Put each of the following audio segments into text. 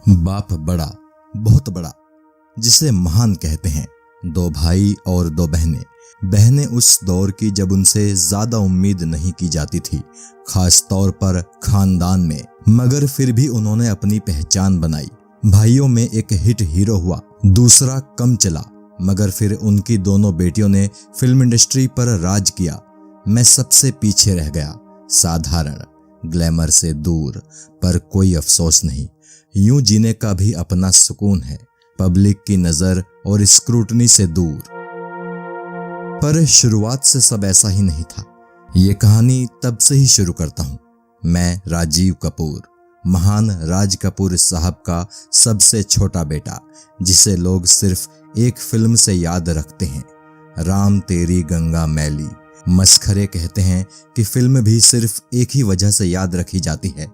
बाप बड़ा, बहुत बड़ा, जिसे महान कहते हैं। दो भाई और दो बहनें। बहनें उस दौर की जब उनसे ज्यादा उम्मीद नहीं की जाती थी, खास तौर पर खानदान में, मगर फिर भी उन्होंने अपनी पहचान बनाई। भाइयों में एक हिट हीरो हुआ, दूसरा कम चला, मगर फिर उनकी दोनों बेटियों ने फिल्म इंडस्ट्री पर राज किया। मैं सबसे पीछे रह गया, साधारण, ग्लैमर से दूर, पर कोई अफसोस नहीं। यूं जीने का भी अपना सुकून है, पब्लिक की नजर और स्क्रूटनी से दूर। पर शुरुआत से सब ऐसा ही नहीं था। ये कहानी तब से ही शुरू करता हूं। मैं राजीव कपूर, महान राज कपूर साहब का सबसे छोटा बेटा, जिसे लोग सिर्फ एक फिल्म से याद रखते हैं, राम तेरी गंगा मैली। मस्खरे कहते हैं कि फिल्म भी सिर्फ एक ही वजह से याद रखी जाती है,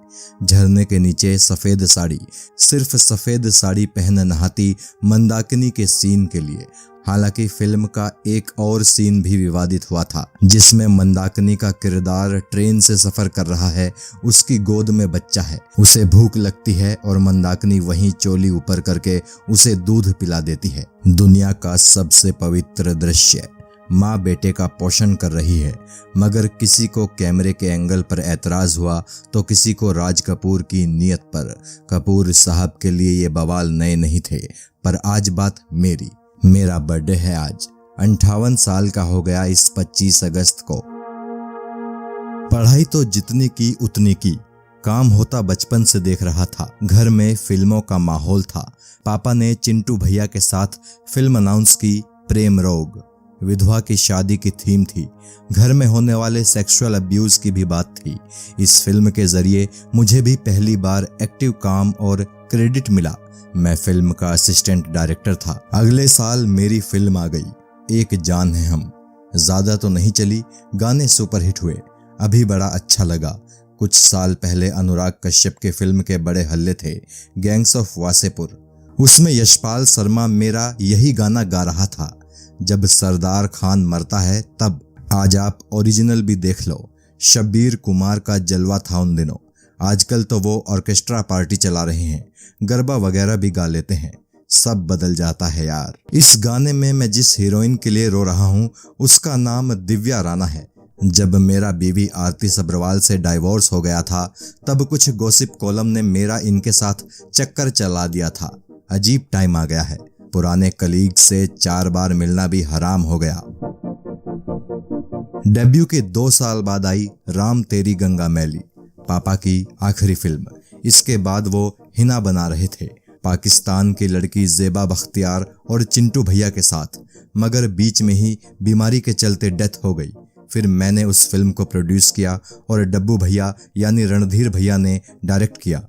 झरने के नीचे सफेद साड़ी, सिर्फ सफेद साड़ी पहन नहाती मंदाकिनी के सीन के लिए। हालांकि फिल्म का एक और सीन भी विवादित हुआ था, जिसमें मंदाकिनी का किरदार ट्रेन से सफर कर रहा है, उसकी गोद में बच्चा है, उसे भूख लगती है और मंदाकिनी वहीं चोली ऊपर करके उसे दूध पिला देती है। दुनिया का सबसे पवित्र दृश्य, माँ बेटे का पोषण कर रही है, मगर किसी को कैमरे के एंगल पर ऐतराज हुआ तो किसी को राज कपूर की नीयत पर। कपूर साहब के लिए ये बवाल नए नहीं थे, पर आज बात मेरा बर्थडे है आज। 58 साल का हो गया इस 25 अगस्त को। पढ़ाई तो जितनी की उतनी की, काम होता बचपन से देख रहा था। घर में फिल्मों का माहौल था। पापा ने चिंटू भैया के साथ फिल्म अनाउंस की, प्रेम रोग। विधवा की शादी की थीम थी। घर में होने वाले सेक्सुअल अब्यूज की भी बात थी। इस फिल्म के जरिए मुझे भी पहली बार एक्टिव काम और क्रेडिट मिला। मैं फिल्म का असिस्टेंट डायरेक्टर था। अगले साल मेरी फिल्म आ गई, एक जान है हम। ज्यादा तो नहीं चली, गाने सुपरहिट हुए, अभी बड़ा अच्छा लगा। कुछ साल पहले अनुराग कश्यप के फिल्म के बड़े हल्ले थे, गैंग्स ऑफ वासेपुर। उसमें यशपाल शर्मा मेरा यही गाना गा रहा था, जब सरदार खान मरता है तब। आज आप ओरिजिनल भी देख लो, शब्बीर कुमार का जलवा था उन दिनों। आजकल तो वो ऑर्केस्ट्रा पार्टी चला रहे हैं, गरबा वगैरह भी गा लेते हैं। सब बदल जाता है यार। इस गाने में मैं जिस हीरोइन के लिए रो रहा हूँ, उसका नाम दिव्या राणा है। जब मेरा बीवी आरती सब्रवाल से डाइवोर्स हो गया था, तब कुछ गॉसिप कॉलम ने मेरा इनके साथ चक्कर चला दिया था। अजीब टाइम आ गया है, पुराने कलीग से 4 बार मिलना भी हराम हो गया। डेब्यू के 2 साल बाद आई राम तेरी गंगा मैली, पापा की आखिरी फिल्म। इसके बाद वो हिना बना रहे थे, पाकिस्तान की लड़की ज़ेबा बख्तियार और चिंटू भैया के साथ, मगर बीच में ही बीमारी के चलते डेथ हो गई। फिर मैंने उस फिल्म को प्रोड्यूस किया और डब्बू भैया यानी रणधीर भैया ने डायरेक्ट किया।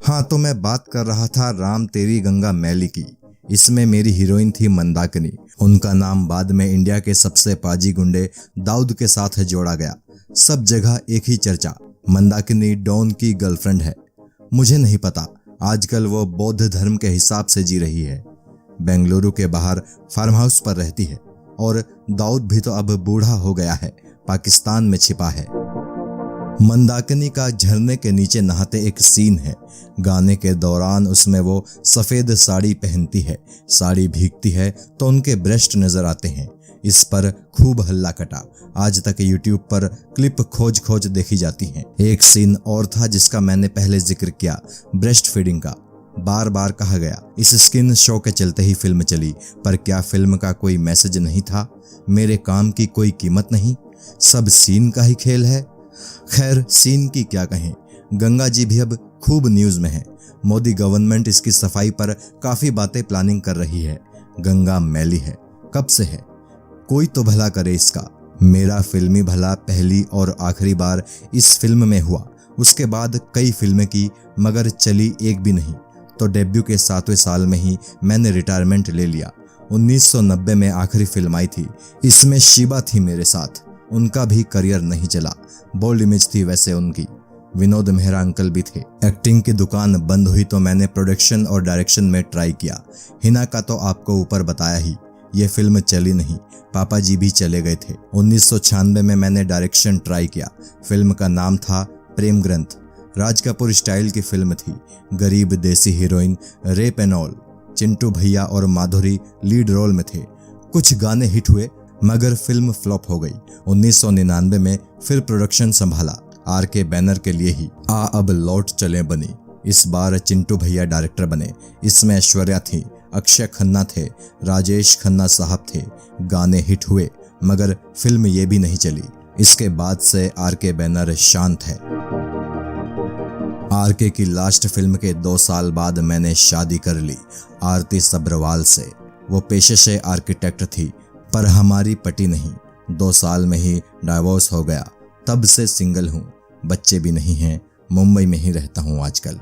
हाँ, तो मैं बात कर रहा था राम तेरी गंगा मैली की। इसमें मेरी हीरोइन थी मंदाकिनी। उनका नाम बाद में इंडिया के सबसे पाजी गुंडे दाऊद के साथ जोड़ा गया। सब जगह एक ही चर्चा, मंदाकिनी डॉन की गर्लफ्रेंड है। मुझे नहीं पता, आजकल वो बौद्ध धर्म के हिसाब से जी रही है। बेंगलुरु के बाहर फार्म हाउस पर रहती है। और दाऊद भी तो अब बूढ़ा हो गया है, पाकिस्तान में छिपा है। मंदाकिनी का झरने के नीचे नहाते एक सीन है। गाने के दौरान उसमें वो सफेद साड़ी पहनती है। साड़ी भीगती है तो उनके ब्रेस्ट नजर आते हैं। इस पर खूब हल्ला कटा। आज तक यूट्यूब पर क्लिप खोज देखी जाती हैं। एक सीन और था जिसका मैंने पहले जिक्र किया, ब्रेस्ट फीडिंग का। बार बार कहा गया, इस स्किन शो के चलते ही फिल्म चली, पर क्या फिल्म का कोई मैसेज नहीं था? मेरे काम की कोई कीमत नहीं? सब सीन का ही खेल है। खैर, सीन की क्या कहें, गंगा जी भी अब खूब न्यूज में है। मोदी गवर्नमेंट इसकी सफाई पर काफी बातें प्लानिंग कर रही है। गंगा मैली है, कब से है? कोई तो भला करे इसका। मेरा फिल्मी भला पहली और आखिरी बार इस फिल्म में हुआ। उसके बाद कई फिल्में की, मगर चली एक भी नहीं। तो डेब्यू के 7वें साल में ही मैंने रिटायरमेंट ले लिया। 1990 में आखिरी फिल्म आई थी, इसमें शिबा थी मेरे साथ। उनका भी करियर नहीं चला, बोल्ड इमेज थी वैसे उनकी। विनोद मेहरा अंकल भी थे। एक्टिंग की दुकान बंद हुई तो मैंने प्रोडक्शन और डायरेक्शन में ट्राई किया। हिना का तो आपको ऊपर बताया ही, ये फिल्म चली नहीं, पापा जी भी चले गए थे। 1996 में मैंने डायरेक्शन ट्राई किया। फिल्म का नाम था प्रेम ग्रंथ। राज कपूर स्टाइल की फिल्म थी। गरीब देसी हीरोइन रे पेनॉल, चिंटू भैया और माधुरी लीड रोल में थे। कुछ गाने हिट हुए मगर फिल्म फ्लॉप हो गई। 1999 में फिर प्रोडक्शन संभाला आर.के. बैनर के लिए ही आ अब लौट चले बनी। इस बार चिंटू भैया डायरेक्टर बने। इसमें ऐश्वर्या थी, अक्षय खन्ना थे, राजेश खन्ना साहब थे। गाने हिट हुए मगर फिल्म ये भी नहीं चली। इसके बाद से आर.के. बैनर शांत है। आर.के. की लास्ट फिल्म के 2 साल बाद मैंने शादी कर ली आरती सब्रवाल से। वो पेशे से आर्किटेक्ट थी पर हमारी पटी नहीं। 2 साल में ही डाइवोर्स हो गया। तब से सिंगल हूँ, बच्चे भी नहीं हैं। मुंबई में ही रहता हूँ आजकल।